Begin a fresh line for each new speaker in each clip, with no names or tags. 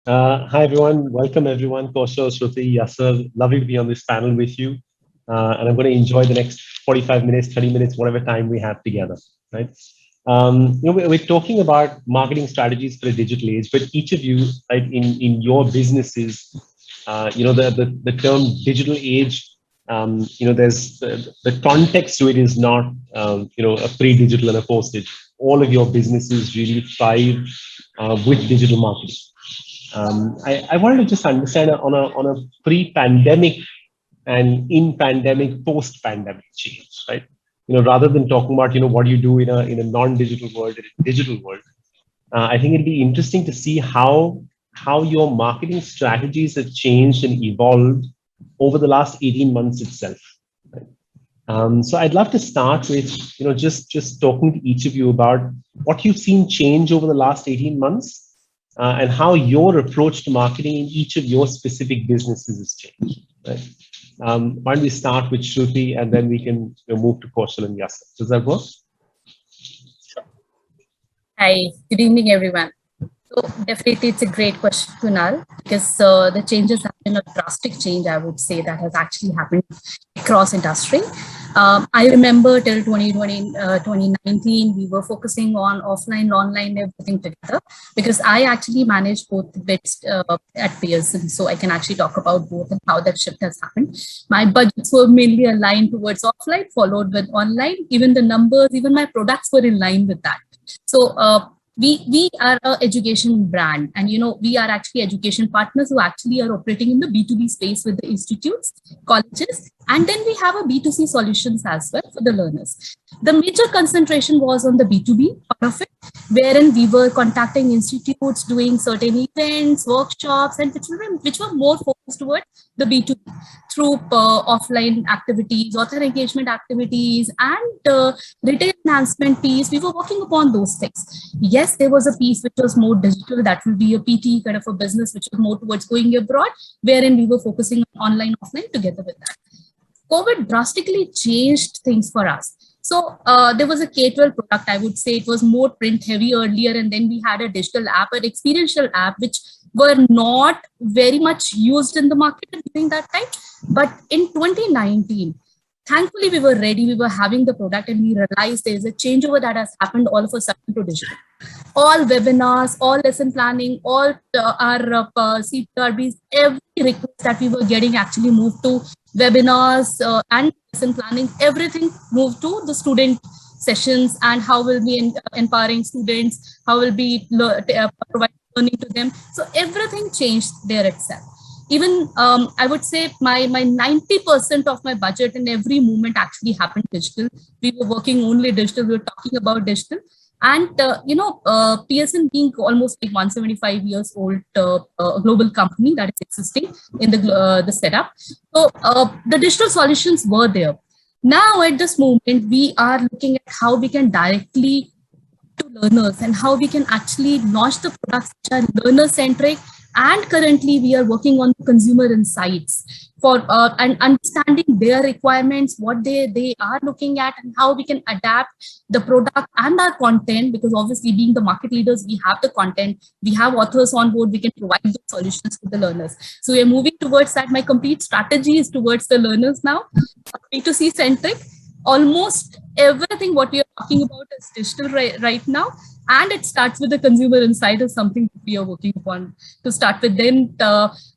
Hi, everyone. Welcome, everyone. Kaushav, Shruti, Yasser. Lovely to be on this panel with you. And I'm going to enjoy the next 45 minutes, 30 minutes, whatever time we have together, right? We're talking about marketing strategies for the digital age, but each of you, right, in your businesses, the term digital age, there's the context to it is not, a pre-digital and a post-digital. All of your businesses really thrive with digital marketing. I wanted to just understand on a pre-pandemic and in pandemic, post-pandemic change, right? Rather than talking about what you do in a non-digital world, in a digital world, I think it'd be interesting to see how your marketing strategies have changed and evolved over the last 18 months itself. Right? So I'd love to start with just talking to each of you about what you've seen change over the last 18 months and how your approach to marketing in each of your specific businesses has changed. Right? Why don't we start with Shruti and then we can move to Kaushal and Yasser. Does that work?
Hi, good evening, everyone. So definitely, it's a great question, Kunal, because the changes have been a drastic change. I would say that has actually happened across industry. I remember till 2020, 2019, we were focusing on offline, online, everything together because I actually manage both bits at Pearson. So I can actually talk about both and how that shift has happened. My budgets were mainly aligned towards offline, followed with online. Even the numbers, even my products were in line with that. So we are a education brand, and we are actually education partners who actually are operating in the B2B space with the institutes, colleges, and then we have a B2C solutions as well for the learners. The major concentration was on the B2B part of it, wherein we were contacting institutes, doing certain events, workshops, and which were more focused towards the B2B through offline activities, author engagement activities, and retail enhancement piece. We were working upon those things. Yes, there was a piece which was more digital, that will be a PT kind of a business, which was more towards going abroad, wherein we were focusing on online, offline together with that. COVID drastically changed things for us. So there was a K-12 product, I would say it was more print heavy earlier, and then we had a digital app, an experiential app, which were not very much used in the market during that time. But in 2019, thankfully we were ready, we were having the product, and we realized there's a changeover that has happened all of a sudden to digital. All webinars, all lesson planning, all our CPRBs, every request that we were getting actually moved to webinars and lesson planning. Everything moved to the student sessions, and how will be empowering students, how will be provide learning to them. So everything changed there itself. Even I would say my 90% of my budget and every movement actually happened digital. We were working only digital. We were talking about digital. And Pearson being almost like 175 years old, global company that is existing in the setup. So the digital solutions were there. Now at this moment, we are looking at how we can directly to learners and how we can actually launch the products which are learner centric. And currently we are working on consumer insights for and understanding their requirements, what they are looking at, and how we can adapt the product and our content, because obviously being the market leaders, we have the content, we have authors on board, we can provide those solutions to the learners. So we are moving towards that. My complete strategy is towards the learners now, B2C centric. Almost everything what we are talking about is digital right now, and it starts with the consumer insight is something we are working upon to start with them.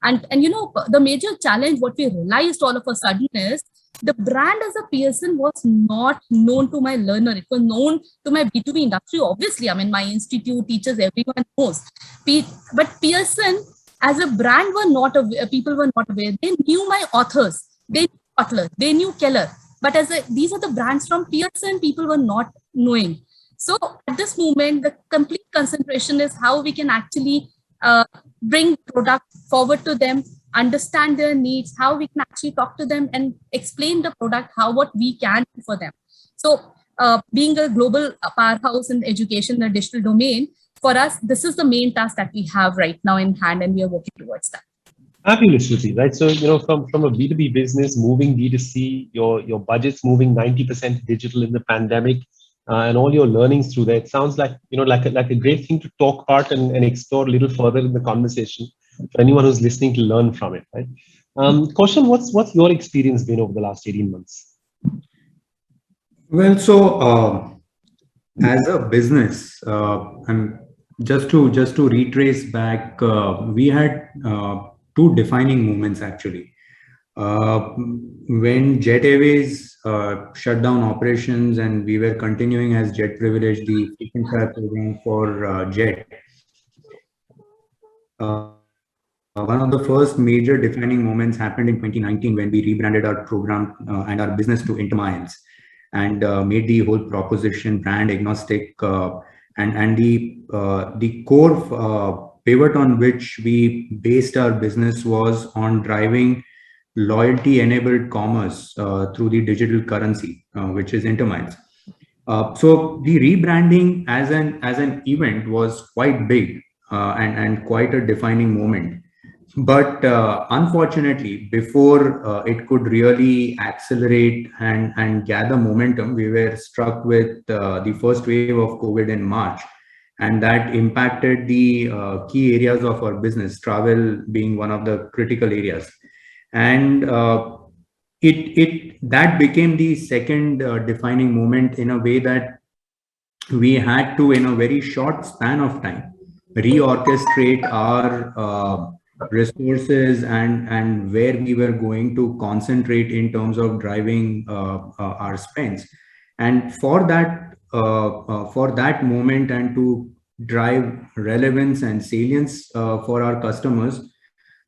And the major challenge what we realized all of a sudden is the brand as a Pearson was not known to my learner. It was known to my B2B industry. Obviously, I mean, my institute, teachers, everyone knows. But Pearson as a brand were not aware, people were not aware. They knew my authors, they knew Butler, they knew Keller. But these are the brands from Pearson, people were not knowing. So at this moment, the complete concentration is how we can actually bring product forward to them, understand their needs, how we can actually talk to them and explain the product, how what we can do for them. So being a global powerhouse in education and digital domain, for us, this is the main task that we have right now in hand, and we are working towards that.
Fabulous, Shruti, right? So, from a B2B business moving B2C, your budget's moving 90% digital in the pandemic. and all your learnings through there. It sounds like, like a great thing to talk about and explore a little further in the conversation for anyone who's listening to learn from it, right? Kaushal, what's your experience been over the last 18 months?
Well, so as a business, and just to retrace back, we had two defining moments actually. When Jet Airways shut down operations and we were continuing as Jet Privilege, the frequent flyer program for Jet. One of the first major defining moments happened in 2019 when we rebranded our program and our business to InterMiles, and made the whole proposition brand agnostic, and the core pivot on which we based our business was on driving loyalty enabled commerce through the digital currency, which is InterMiles. So the rebranding as an event was quite big, and quite a defining moment. But unfortunately, before it could really accelerate and gather momentum, we were struck with the first wave of COVID in March. And that impacted the key areas of our business, travel being one of the critical areas. And that became the second defining moment, in a way that we had to, in a very short span of time, reorchestrate our resources and where we were going to concentrate in terms of driving our spends. And for that moment, and to drive relevance and salience for our customers,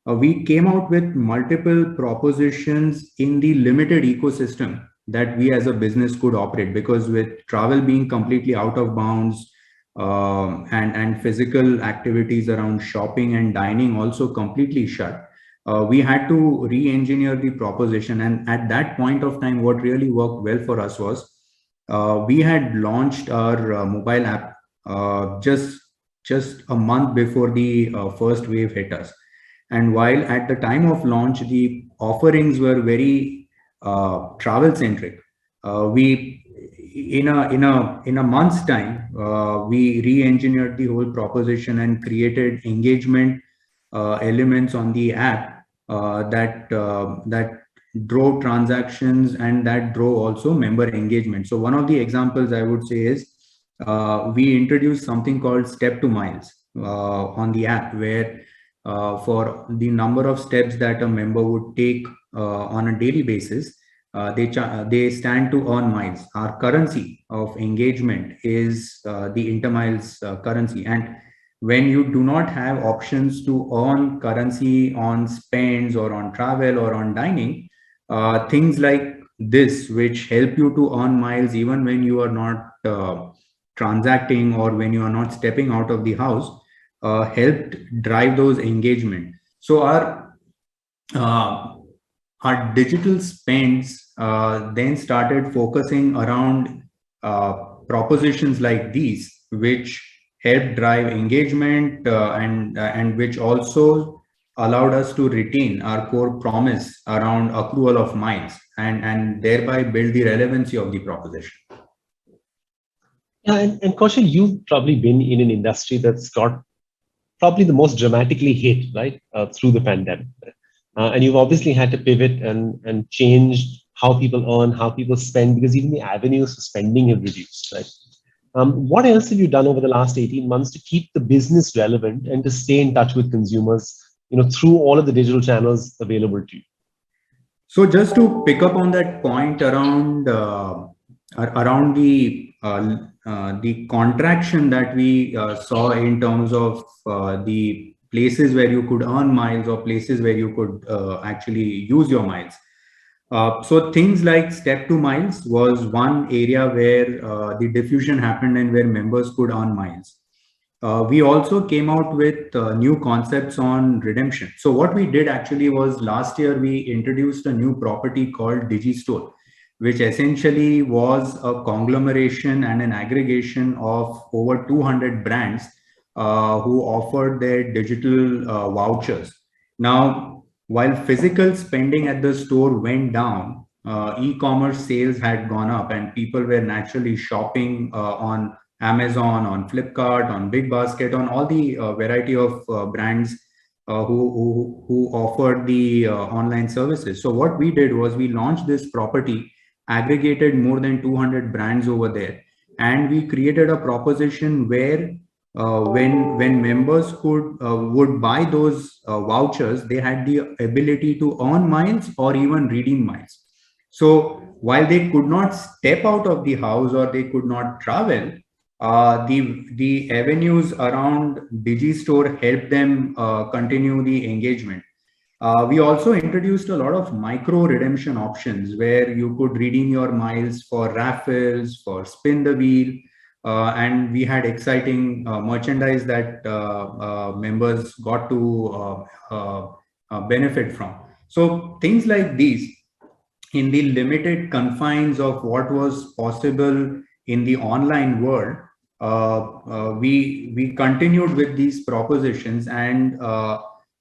we came out with multiple propositions in the limited ecosystem that we as a business could operate, because with travel being completely out of bounds, and physical activities around shopping and dining also completely shut, we had to re-engineer the proposition. And at that point of time, what really worked well for us was we had launched our mobile app just a month before the first wave hit us. And while at the time of launch, the offerings were very travel centric, we in a month's time, we re-engineered the whole proposition and created engagement elements on the app that drove transactions and that drove also member engagement. So one of the examples I would say is we introduced something called Step to Miles on the app, where for the number of steps that a member would take on a daily basis, they stand to earn miles. Our currency of engagement is the InterMiles currency. And when you do not have options to earn currency on spends or on travel or on dining, things like this, which help you to earn miles even when you are not transacting or when you are not stepping out of the house, helped drive those engagement. So our digital spends then started focusing around propositions like these, which helped drive engagement, and which also allowed us to retain our core promise around accrual of miles, and thereby build the relevancy of the proposition.
Yeah, and Kaushal, you've probably been in an industry that's got probably the most dramatically hit, right, through the pandemic. And you've obviously had to pivot and change how people earn, how people spend, because even the avenues for spending have reduced, right? What else have you done over the last 18 months to keep the business relevant and to stay in touch with consumers, through all of the digital channels available to you?
So just to pick up on that point around the contraction that we saw in terms of the places where you could earn miles or places where you could actually use your miles. So things like Step to Miles was one area where the diffusion happened and where members could earn miles. We also came out with new concepts on redemption. So what we did actually was, last year we introduced a new property called Digistore, which essentially was a conglomeration and an aggregation of over 200 brands who offered their digital vouchers. Now, while physical spending at the store went down, e-commerce sales had gone up and people were naturally shopping on Amazon, on Flipkart, on Big Basket, on all the variety of brands who offered the online services. So what we did was we launched this property, aggregated more than 200 brands over there, and we created a proposition where when members would buy those vouchers, they had the ability to earn miles or even redeem miles. So while they could not step out of the house or they could not travel, the avenues around Digistore helped them continue the engagement. We also introduced a lot of micro redemption options where you could redeem your miles for raffles, for spin the wheel, and we had exciting merchandise that members got to benefit from. So things like these, in the limited confines of what was possible in the online world, we continued with these propositions, and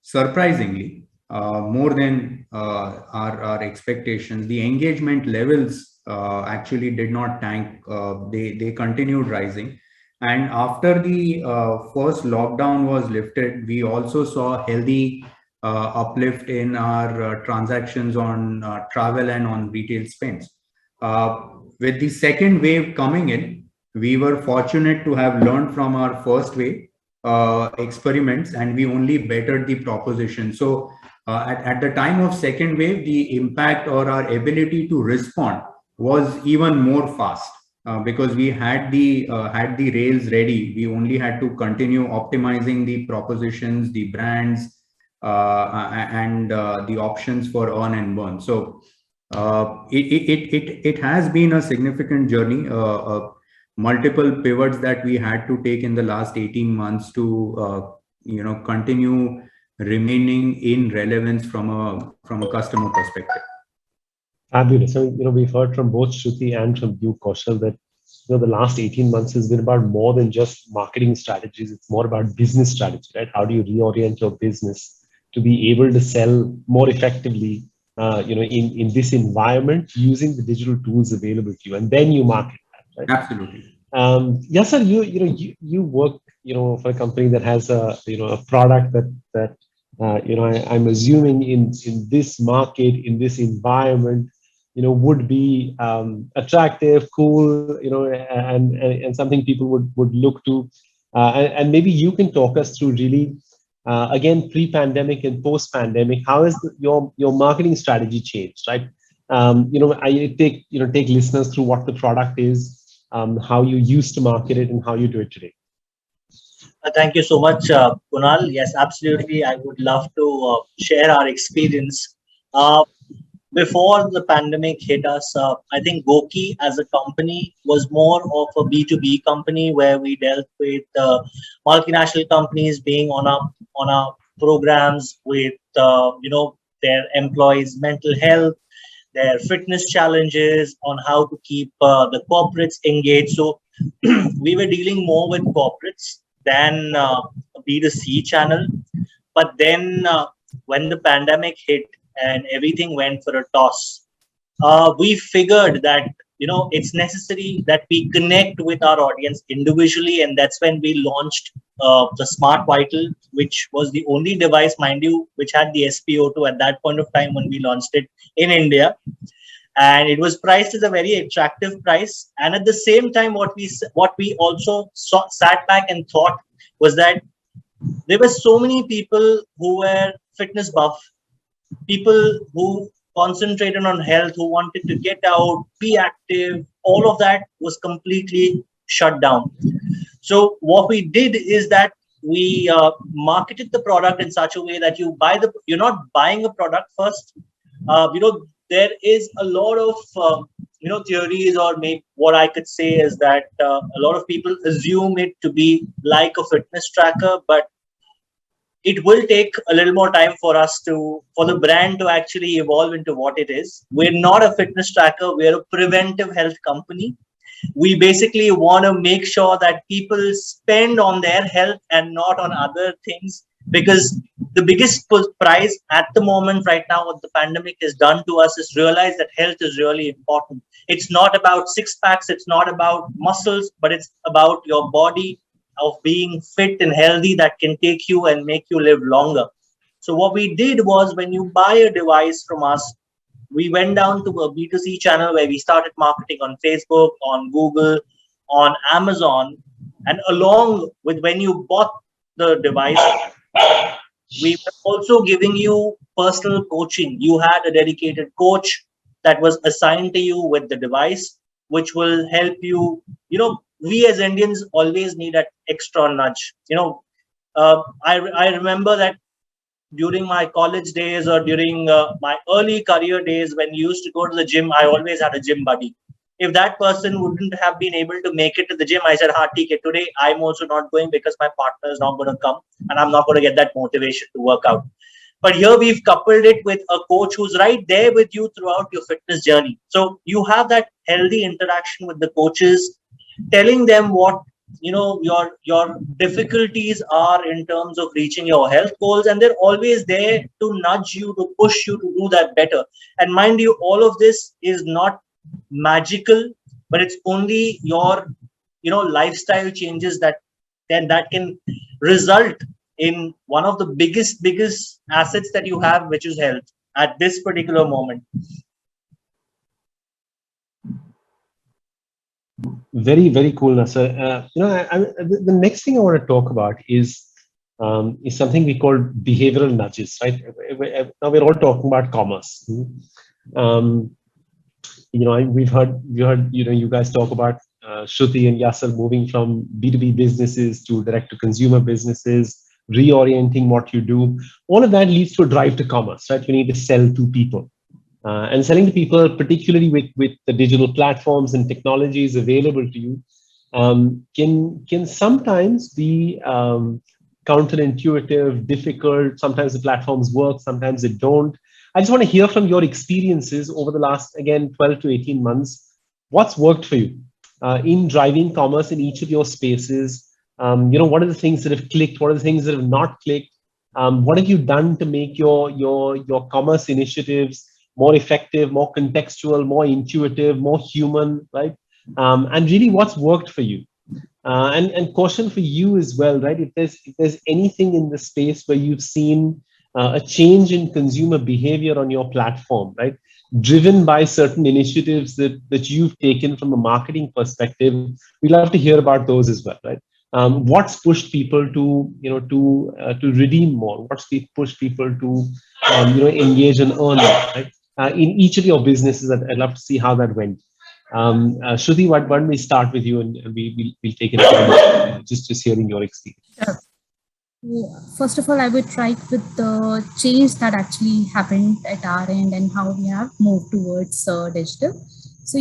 surprisingly, more than our expectations, the engagement levels actually did not tank. They continued rising. And after the first lockdown was lifted, we also saw healthy uplift in our transactions on travel and on retail spends. With the second wave coming in, we were fortunate to have learned from our first wave experiments, and we only bettered the proposition. So at the time of second wave, the impact or our ability to respond was even more fast. Because we had the rails ready. We only had to continue optimizing the propositions, the brands, and the options for earn and burn. So it has been a significant journey, multiple pivots that we had to take in the last 18 months to continue remaining in relevance from a customer perspective.
Fabulous. So, we've heard from both Shruti and from you, Kaushal, that the last 18 months has been about more than just marketing strategies. It's more about business strategy, right? How do you reorient your business to be able to sell more effectively, in this environment using the digital tools available to you, and then you market that, right?
Absolutely.
Yes, sir. You work, for a company that has a product that I'm assuming in this market, in this environment, would be attractive, cool, and something people would look to. And maybe you can talk us through really, again, pre-pandemic and post-pandemic, how has your marketing strategy changed, right? I take listeners through what the product is, how you used to market it, and how you do it today.
Thank you so much, Kunal. Yes, absolutely. I would love to share our experience. Before the pandemic hit us, I think Goki as a company was more of a B2B company where we dealt with multinational companies being on our programs with their employees' mental health, their fitness challenges, on how to keep the corporates engaged. So we were dealing more with corporates than a B2C channel. But then when the pandemic hit and everything went for a toss, we figured that it's necessary that we connect with our audience individually, and that's when we launched the Smart Vital, which was the only device, mind you, which had the SpO2 at that point of time when we launched it in India. And it was priced as a very attractive price. And at the same time, what we also sat back and thought was that there were so many people who were fitness buff, people who concentrated on health, who wanted to get out, be active. All of that was completely shut down. So what we did is that we marketed the product in such a way that you're not buying a product first. There is a lot of theories, or maybe what I could say is that a lot of people assume it to be like a fitness tracker, but it will take a little more time for the brand to actually evolve into what it is. We're not a fitness tracker. We're a preventive health company. We basically want to make sure that people spend on their health and not on other things, because the biggest prize at the moment right now, what the pandemic has done to us is realize that health is really important. It's not about six packs, it's not about muscles, but it's about your body of being fit and healthy that can take you and make you live longer. So what we did was, when you buy a device from us, we went down to a B2C channel where we started marketing on Facebook, on Google, on Amazon. And along with when you bought the device, we were also giving you personal coaching. You had a dedicated coach that was assigned to you with the device, which will help you. We as Indians always need that extra nudge. I remember that during my college days or during my early career days, when you used to go to the gym, I always had a gym buddy. If that person wouldn't have been able to make it to the gym, I said, "Ha, TK, today I'm also not going because my partner is not going to come and I'm not going to get that motivation to work out." But here we've coupled it with a coach who's right there with you throughout your fitness journey. So you have that healthy interaction with the coaches, telling them what your difficulties are in terms of reaching your health goals, and they're always there to nudge you, to push you to do that better. And mind you, all of this is not magical, but it's only your lifestyle changes that can result in one of the biggest assets that you have, which is health at this particular moment.
Very, very cool, Nasser. The next thing I want to talk about is something we call behavioral nudges, right? Now we're all talking about commerce. We've heard you guys talk about Shruti and Yasser moving from B2B businesses to direct-to-consumer businesses, reorienting what you do. All of that leads to a drive to commerce, right? You need to sell to people. And selling to people, particularly with the digital platforms and technologies available to you, can sometimes be counterintuitive, difficult. Sometimes the platforms work, sometimes they don't. I just want to hear from your experiences over the last, again, 12 to 18 months. What's worked for you in driving commerce in each of your spaces? What are the things that have clicked? What are the things that have not clicked? What have you done to make your commerce initiatives more effective, more contextual, more intuitive, more human, right? And really, what's worked for you? And question for you as well, right? If there's anything in the space where you've seen a change in consumer behavior on your platform, right, driven by certain initiatives that you've taken from a marketing perspective, we'd love to hear about those as well, right? What's pushed people to redeem more? What's pushed people to engage and earn more, right? In each of your businesses, I'd love to see how that went. Shruti, why don't we start with you, and we'll take it from just hearing your experience.
Sure. First of all, I would try with the change that actually happened at our end and how we have moved towards digital. So,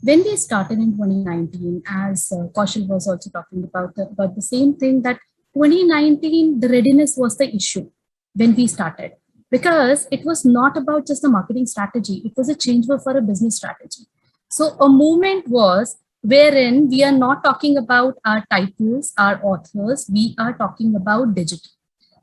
when we started in 2019, as Kaushal was also talking about the same thing, that 2019, the readiness was the issue when we started, because it was not about just a marketing strategy. It was a change for a business strategy. So a movement was wherein we are not talking about our titles, our authors, we are talking about digital.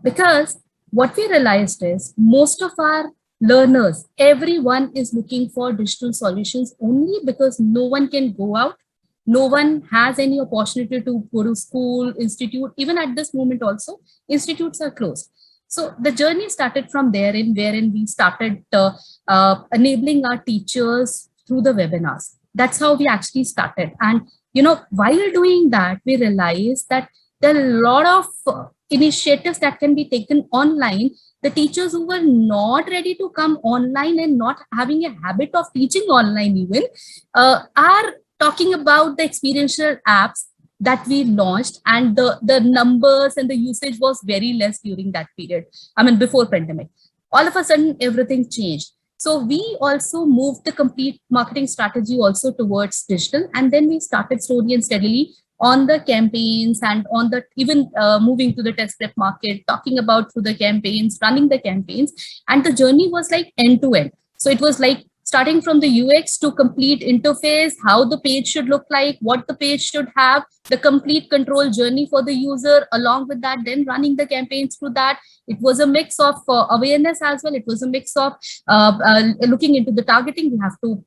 Because what we realized is most of our learners, everyone is looking for digital solutions only because no one can go out. No one has any opportunity to go to school, institute. Even at this moment also, institutes are closed. So the journey started from therein, wherein we started enabling our teachers through the webinars. That's how we actually started. And, while doing that, we realized that there are a lot of initiatives that can be taken online. The teachers who were not ready to come online and not having a habit of teaching online even are talking about the experiential apps that we launched, and the numbers and the usage was very less during that period. I mean, before pandemic. All of a sudden, everything changed. So we also moved the complete marketing strategy also towards digital. And then we started slowly and steadily on the campaigns and on the even moving to the test prep market, talking about through the campaigns, running the campaigns. And the journey was like end to end. So it was like starting from the UX to complete interface, how the page should look like, what the page should have, the complete control journey for the user. Along with that, then running the campaigns through that. It was a mix of awareness as well. It was a mix of looking into the targeting. We have to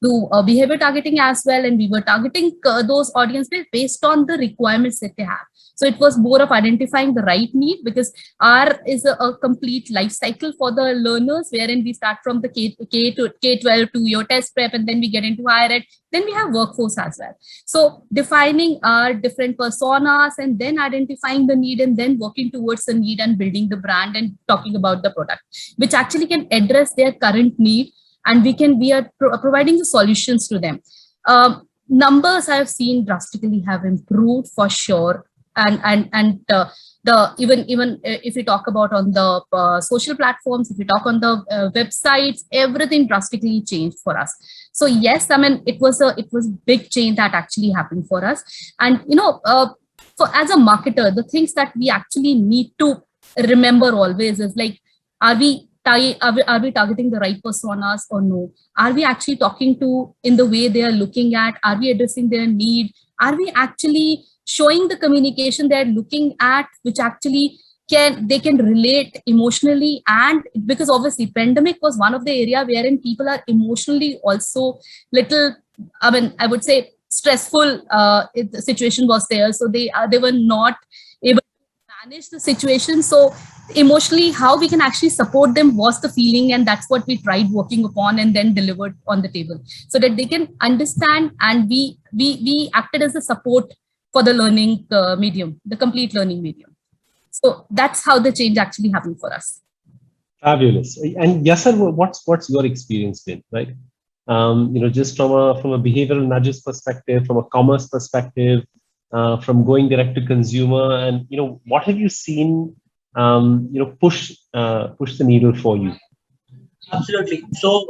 do behavior targeting as well, and we were targeting those audiences based on the requirements that they have. So it was more of identifying the right need, because R is a complete life cycle for the learners, wherein we start from the K to K-12 to your test prep, and then we get into higher ed. Then we have workforce as well. So defining our different personas and then identifying the need and then working towards the need and building the brand and talking about the product, which actually can address their current need, and we are providing the solutions to them. Numbers I have seen drastically have improved for sure. And the even if we talk about on the social platforms, if we talk on the websites, everything drastically changed for us. So yes, I mean, it was a big change that actually happened for us. And for as a marketer, the things that we actually need to remember always is like, are we targeting the right personas or no? Are we actually talking to in the way they are looking at? Are we addressing their need? Are we actually showing the communication they're looking at, which actually they can relate emotionally? And because obviously pandemic was one of the area wherein people are emotionally also little, I mean, I would say stressful the situation was there. So they were not able to manage the situation. So emotionally, how we can actually support them was the feeling, and that's what we tried working upon and then delivered on the table, so that they can understand, and we acted as a support for the learning medium, the complete learning medium. So that's how the change actually happened for us.
Fabulous. And Yasser, what's your experience been, right? Just from a behavioral nudges perspective, from a commerce perspective, from going direct to consumer, and what have you seen push the needle for you?
Absolutely. So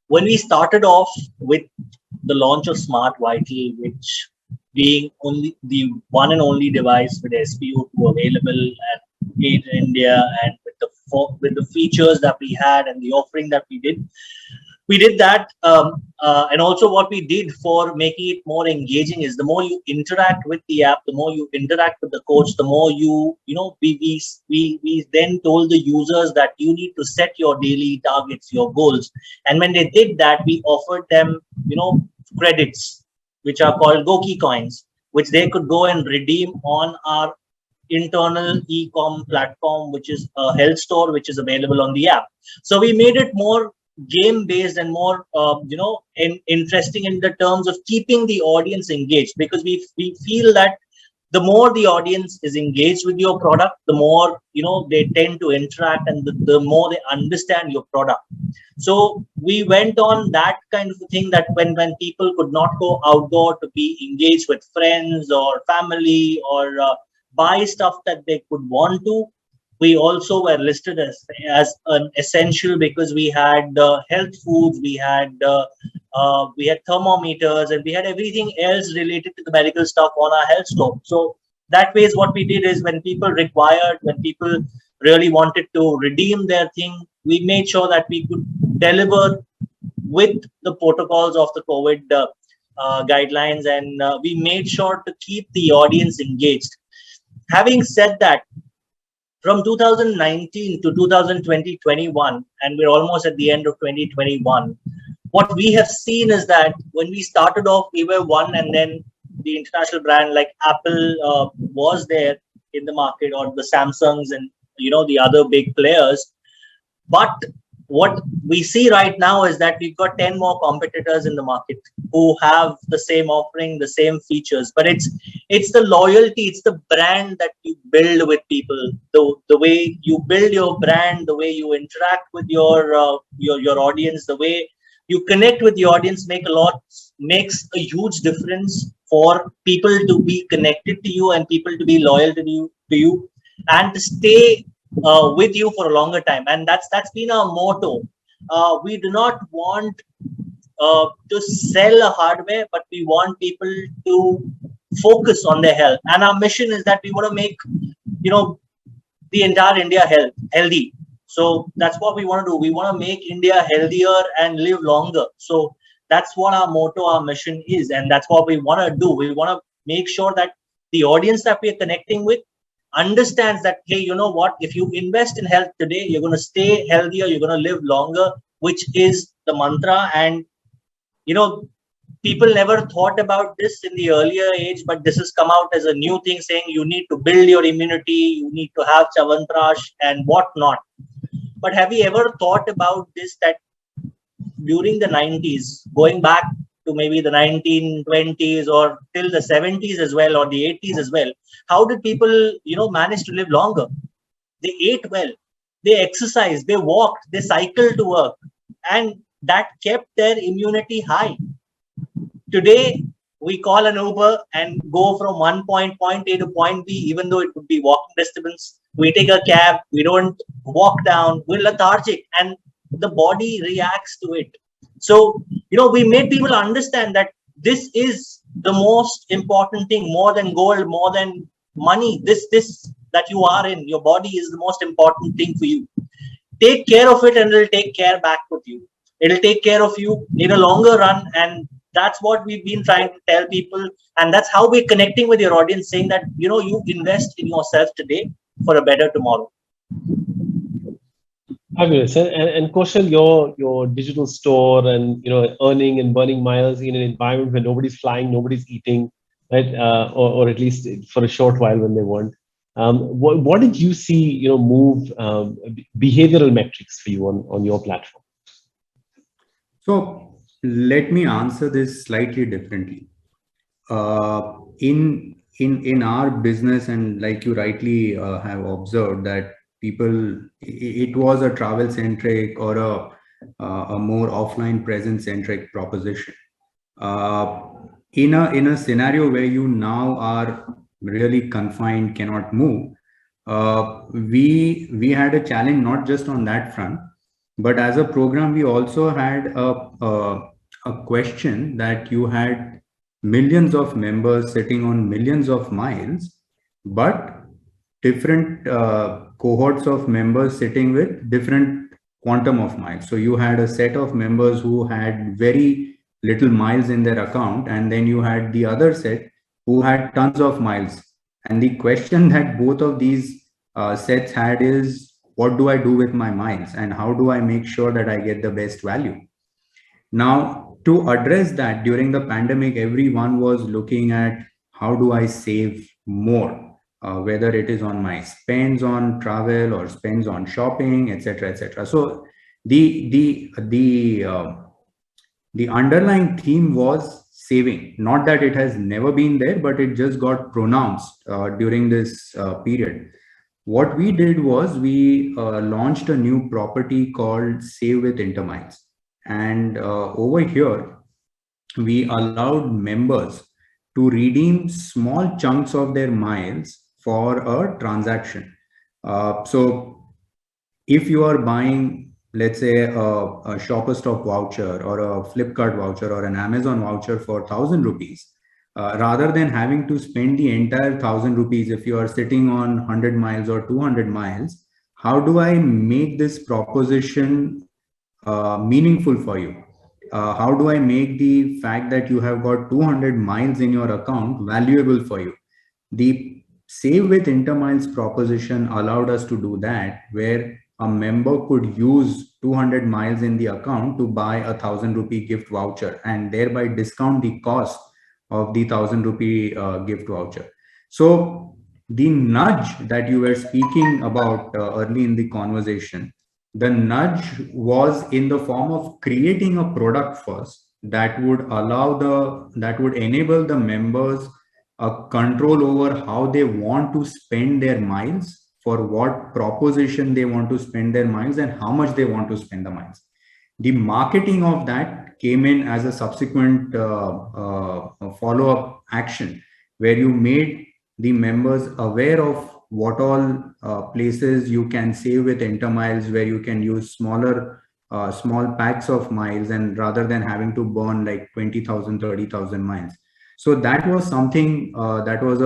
when we started off with the launch of Smart Vital, which being only the one and only device with SPO2 available and made in India, and with the features that we had and the offering that we did that, and also what we did for making it more engaging is the more you interact with the app, the more you interact with the coach, the more we then told the users that you need to set your daily targets, your goals, and when they did that, we offered them credits, which are called Goki coins, which they could go and redeem on our internal e-com platform, which is a health store, which is available on the app. So we made it more game based and more interesting in the terms of keeping the audience engaged, because we feel that the more the audience is engaged with your product, the more they tend to interact, and the more they understand your product. So we went on that kind of thing, that when people could not go outdoor to be engaged with friends or family or buy stuff that they could want to, we also were listed as an essential, because we had health foods, we had thermometers, and we had everything else related to the medical stuff on our health store. So that way is what we did is, when people really wanted to redeem their thing, we made sure that we could deliver with the protocols of the COVID guidelines, and we made sure to keep the audience engaged. Having said that, from 2019 to 2020-21, and we're almost at the end of 2021, what we have seen is that when we started off, we were one, and then the international brand like Apple was there in the market, or the Samsungs and the other big players. But what we see right now is that we've got 10 more competitors in the market who have the same offering, the same features, but it's the loyalty, it's the brand that you build with people, the way you build your brand, the way you interact with your audience, the way you connect with the audience makes a huge difference for people to be connected to you and people to be loyal to you and to stay with you for a longer time. And that's been our motto. We do not want to sell a hardware, but we want people to focus on their health. And our mission is that we want to make the entire India healthy. So that's what we want to do. We want to make India healthier and live longer. So that's what our motto, our mission is, and that's what we want to do. We want to make sure that the audience that we are connecting with understands that, hey, you know what, if you invest in health today, you're going to stay healthier, you're going to live longer, which is the mantra. And people never thought about this in the earlier age, but this has come out as a new thing, saying you need to build your immunity, you need to have chavanprash and whatnot. But have you ever thought about this, that during the 90s, going back to maybe the 1920s or till the 70s as well, or the 80s as well, how did people, manage to live longer? They ate well, they exercised, they walked, they cycled to work, and that kept their immunity high. Today, we call an Uber and go from point A to point B, even though it would be walking distance. We take a cab, we don't walk down, we're lethargic, and the body reacts to it. So, we made people understand that this is the most important thing, more than gold, more than money. This that you are in, your body is the most important thing for you. Take care of it and it'll take care back with you. It'll take care of you in a longer run. And that's what we've been trying to tell people. And that's how we're connecting with your audience, saying that, you invest in yourself today for a better tomorrow.
Fabulous. And Kaushal, your digital store and earning and burning miles in an environment where nobody's flying, nobody's eating, right? Or at least for a short while when they weren't. What did you see move behavioral metrics for you on your platform?
So let me answer this slightly differently. In our business, and like you rightly have observed, that people, it was a travel centric or a more offline presence centric proposition. In a scenario where you now are really confined, cannot move, we had a challenge not just on that front, but as a program we also had a question that you had millions of members sitting on millions of miles, but different cohorts of members sitting with different quantum of miles. So you had a set of members who had very little miles in their account, and then you had the other set who had tons of miles. And the question that both of these sets had is, what do I do with my miles, and how do I make sure that I get the best value? Now, to address that, during the pandemic, everyone was looking at how do I save more, whether it is on my spends on travel or spends on shopping, etc., etc. So the underlying theme was saving. Not that it has never been there, but it just got pronounced during this period. What we did was we launched a new property called Save with InterMiles. And over here, we allowed members to redeem small chunks of their miles for a transaction. So if you are buying, let's say, a Shopper Stop voucher or a Flipkart voucher or an Amazon voucher for 1,000 rupees, rather than having to spend the entire 1,000 rupees if you are sitting on 100 miles or 200 miles, how do I make this proposition meaningful for you? How do I make the fact that you have got 200 miles in your account valuable for you? The Save with InterMiles proposition allowed us to do that, where a member could use 200 miles in the account to buy a 1,000 rupee gift voucher and thereby discount the cost of the 1,000 rupee gift voucher. So the nudge that you were speaking about early in the conversation, the nudge was in the form of creating a product first that would enable the members a control over how they want to spend their miles, for what proposition they want to spend their miles, and how much they want to spend the miles. The marketing of that came in as a subsequent follow-up action, where you made the members aware of what all places you can save with InterMiles, where you can use small packs of miles, and rather than having to burn like 20,000, 30,000 miles. So that was something that was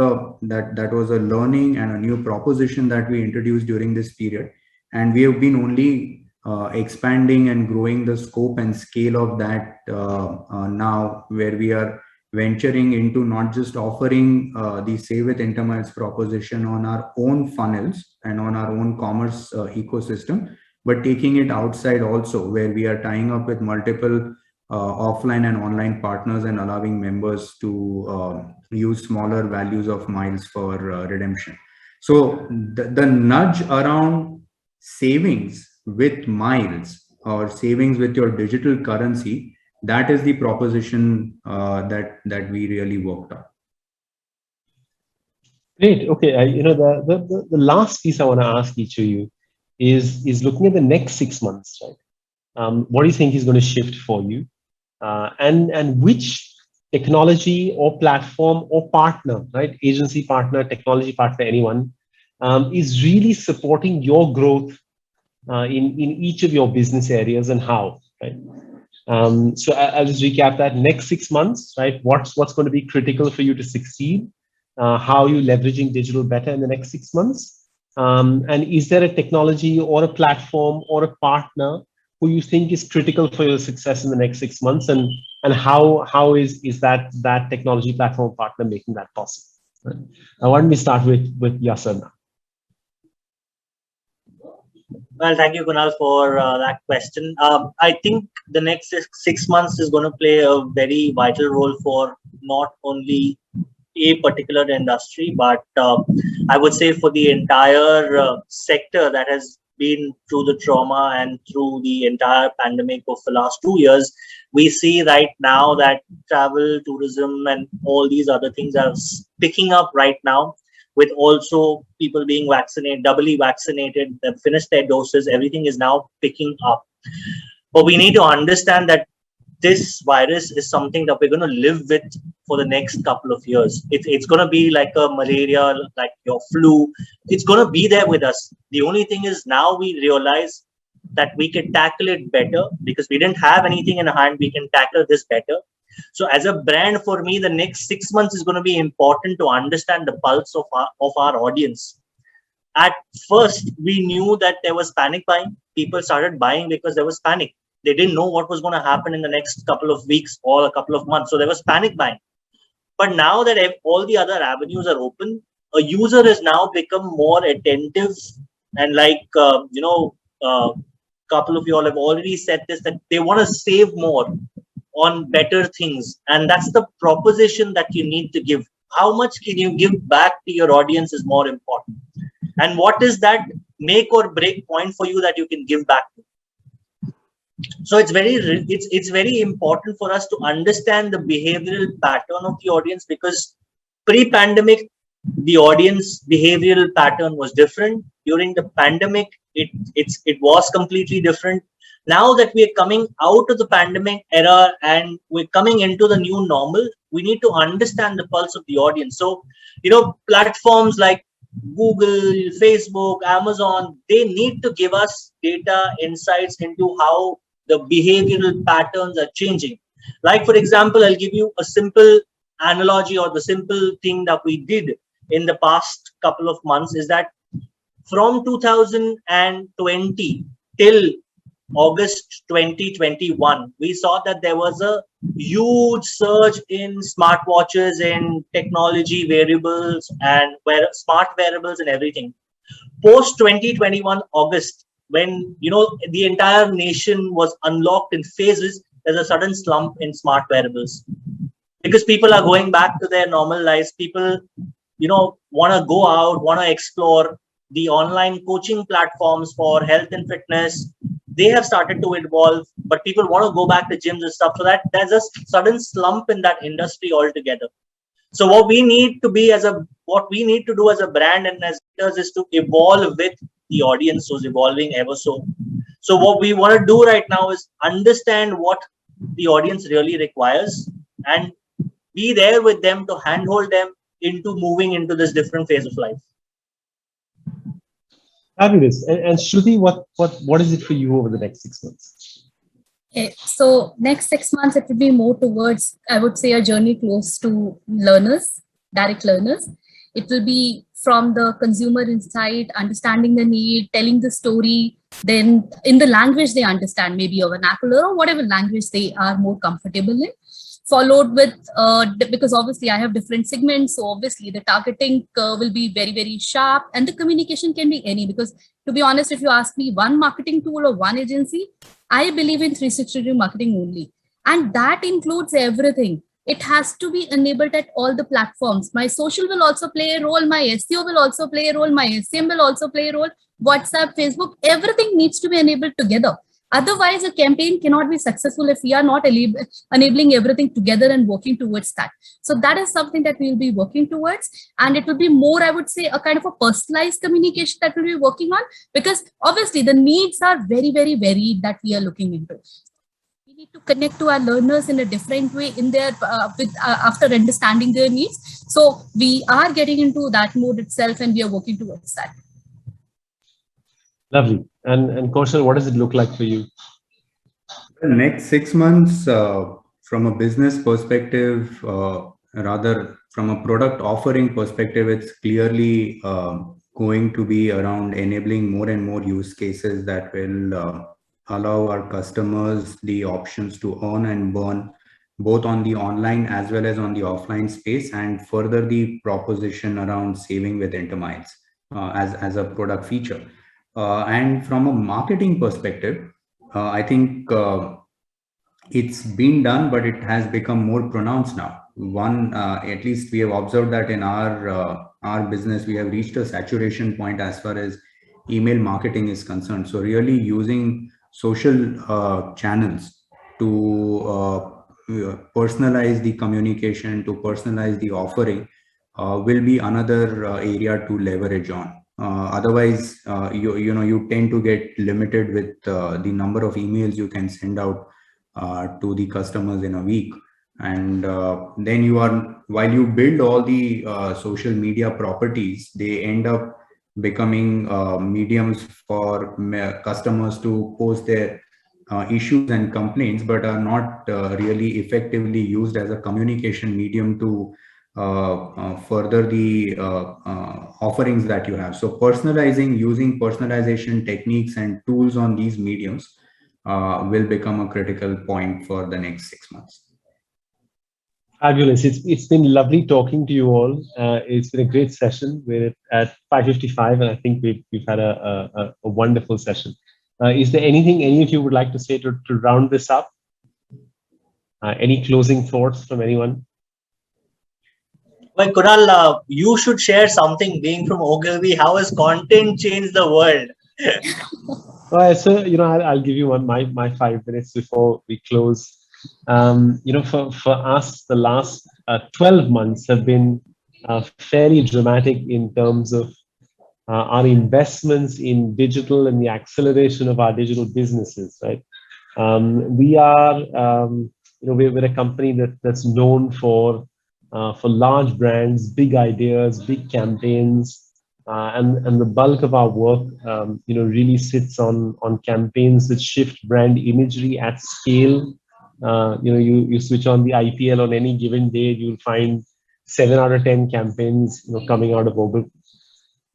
a learning and a new proposition that we introduced during this period, and we have been only expanding and growing the scope and scale of that now, where we are venturing into not just offering the Save with InterMiles proposition on our own funnels and on our own commerce ecosystem, but taking it outside also, where we are tying up with multiple offline and online partners and allowing members to use smaller values of miles for redemption. So the nudge around savings with miles or savings with your digital currency, that is the proposition that we really worked on.
Great. Okay. The last piece I want to ask each of you is looking at the next 6 months, right? What do you think is going to shift for you? And which technology or platform or partner, right? Agency partner, technology partner, anyone, is really supporting your growth in each of your business areas, and how, right? So I'll just recap that. Next 6 months, right? What's going to be critical for you to succeed? How are you leveraging digital better in the next 6 months? And is there a technology or a platform or a partner who you think is critical for your success in the next 6 months? And how is that technology platform partner making that possible? Right? Why don't we start with Yasser now?
Well, thank you, Kunal, for that question. I think the next 6 months is going to play a very vital role for not only a particular industry, but I would say for the entire sector that has been through the trauma and through the entire pandemic of the last 2 years. We see right now that travel, tourism, and all these other things are picking up right now, with also people being vaccinated, doubly vaccinated, they've finished their doses, everything is now picking up. But we need to understand that this virus is something that we're going to live with for the next couple of years. It's going to be like a malaria, like your flu. It's going to be there with us. The only thing is now we realize that we can tackle it better because we didn't have anything in hand. We can tackle this better. So as a brand, for me, the next 6 months is going to be important to understand the pulse of our audience. At first, we knew that there was panic buying. People started buying because there was panic. They didn't know what was going to happen in the next couple of weeks or a couple of months. So there was panic buying. But now that all the other avenues are open, a user has now become more attentive. And like, couple of you all have already said this, that they want to save more on better things. And that's the proposition that you need to give. How much can you give back to your audience is more important. And what is that make or break point for you that you can give back to? So it's very important for us to understand the behavioral pattern of the audience, because pre-pandemic, the audience behavioral pattern was different. During the pandemic, it was completely different. Now that we are coming out of the pandemic era and we're coming into the new normal, we need to understand the pulse of the audience. So, platforms like Google, Facebook, Amazon, they need to give us data insights into how the behavioral patterns are changing. Like, for example, I'll give you a simple analogy, or the simple thing that we did in the past couple of months is that from 2020 till August 2021, we saw that there was a huge surge in smartwatches, in technology wearables, and smart wearables and everything. Post 2021 August, when the entire nation was unlocked in phases, there's a sudden slump in smart wearables because people are going back to their normal lives. People want to go out, want to explore. The online coaching platforms for health and fitness, they have started to evolve, but people want to go back to gyms and stuff. So that there's a sudden slump in that industry altogether. So what we need to do as a brand and as leaders is to evolve with the audience who's evolving ever so. So what we want to do right now is understand what the audience really requires and be there with them to handhold them into moving into this different phase of life.
Fabulous. And Shruti, what is it for you over the next 6 months?
Okay, so next 6 months, it will be more towards, I would say, a journey close to learners, direct learners. It will be from the consumer insight, understanding the need, telling the story, then in the language they understand, maybe a vernacular or whatever language they are more comfortable in. followed with, because obviously I have different segments. So obviously the targeting will be very, very sharp, and the communication can be any, because to be honest, if you ask me one marketing tool or one agency, I believe in 360 marketing only. And that includes everything. It has to be enabled at all the platforms. My social will also play a role. My SEO will also play a role. My SEM will also play a role. WhatsApp, Facebook, everything needs to be enabled together. Otherwise, a campaign cannot be successful if we are not enabling everything together and working towards that. So that is something that we will be working towards. And it will be more, I would say, a kind of a personalized communication that we'll be working on, because obviously the needs are very, very varied that we are looking into. We need to connect to our learners in a different way in their after understanding their needs. So we are getting into that mode itself, and we are working towards that.
Lovely. And Kaushal, what does it look like for you?
The next 6 months, from a business perspective, rather from a product offering perspective, it's clearly going to be around enabling more and more use cases that will allow our customers the options to earn and burn both on the online as well as on the offline space, and further the proposition around saving with InterMiles as a product feature. And from a marketing perspective, I think it's been done, but it has become more pronounced now. One, at least we have observed that in our business, we have reached a saturation point as far as email marketing is concerned. So really using social channels to personalize the communication, to personalize the offering, will be another area to leverage on. Otherwise, you tend to get limited with the number of emails you can send out to the customers in a week. And then while you build all the social media properties, they end up becoming mediums for customers to post their issues and complaints, but are not really effectively used as a communication medium to further the offerings that you have. So using personalization techniques and tools on these mediums will become a critical point for the next 6 months.
Fabulous. It's been lovely talking to you all. It's been a great session. We're at 5:55, and I think we've had a wonderful session. Is there anything any of you would like to say to round this up? Any closing thoughts from anyone?
Well, Kunal, you should share something. Being from Ogilvy, how has content changed the world?
All right, so I'll give you my 5 minutes before we close. For us, the last 12 months have been fairly dramatic in terms of our investments in digital and the acceleration of our digital businesses. Right, we are we're a company that's known for large brands, big ideas, big campaigns. And the bulk of our work, really sits on campaigns that shift brand imagery at scale. You switch on the IPL on any given day, you'll find 7 out of 10 campaigns, coming out of Ogilvy.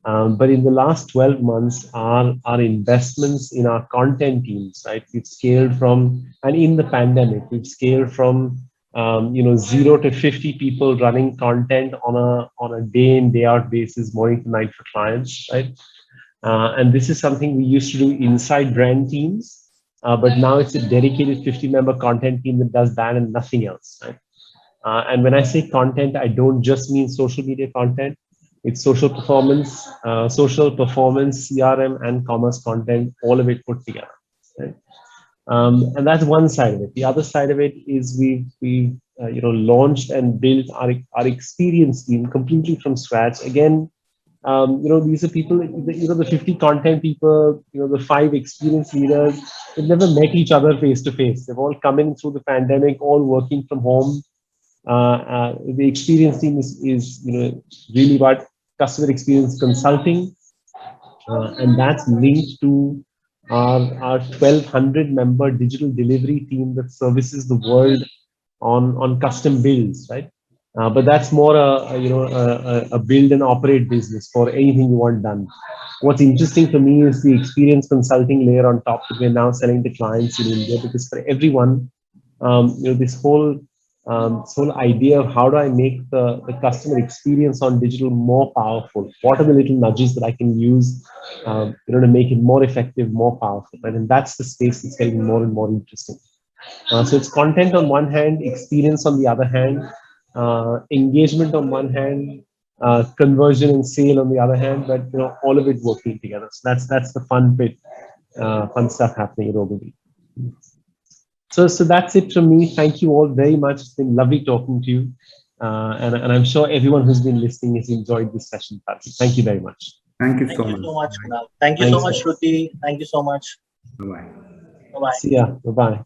But in the last 12 months, our investments in our content teams, right, we've scaled from, and in the pandemic, we've scaled from 0 to 50 people running content on a day in, day out basis, morning to night for clients, right? And this is something we used to do inside brand teams, but now it's a dedicated 50-member content team that does that and nothing else, right? And when I say content, I don't just mean social media content. It's social performance, CRM, and commerce content, all of it put together, right? And that's one side of it. The other side of it is we launched and built our experience team completely from scratch. Again, these are people, the 50 content people, the 5 experience leaders, they've never met each other face to face. They've all come in through the pandemic, all working from home. The experience team is really about customer experience consulting, and that's linked to our 1,200 member digital delivery team that services the world on custom builds, right? But that's more a build and operate business for anything you want done. What's interesting for me is the experience consulting layer on top that we're now selling to clients in India, because for everyone, this whole this whole idea of how do I make the customer experience on digital more powerful? What are the little nudges that I can use, to make it more effective, more powerful? Right? And that's the space that's getting more and more interesting. So it's content on one hand, experience on the other hand, engagement on one hand, conversion and sale on the other hand, but all of it working together. So that's the fun bit, fun stuff happening at Ogilvy. So that's it from me. Thank you all very much. It's been lovely talking to you, and I'm sure everyone who's been listening has enjoyed this session. Thank you very much.
Thank you
Thank
so
you
much.
so much, Kunal. Thank you so
Thanks,
much,
guys.
Shruti. Thank you so much.
Bye-bye.
Bye-bye.
See ya. Bye bye.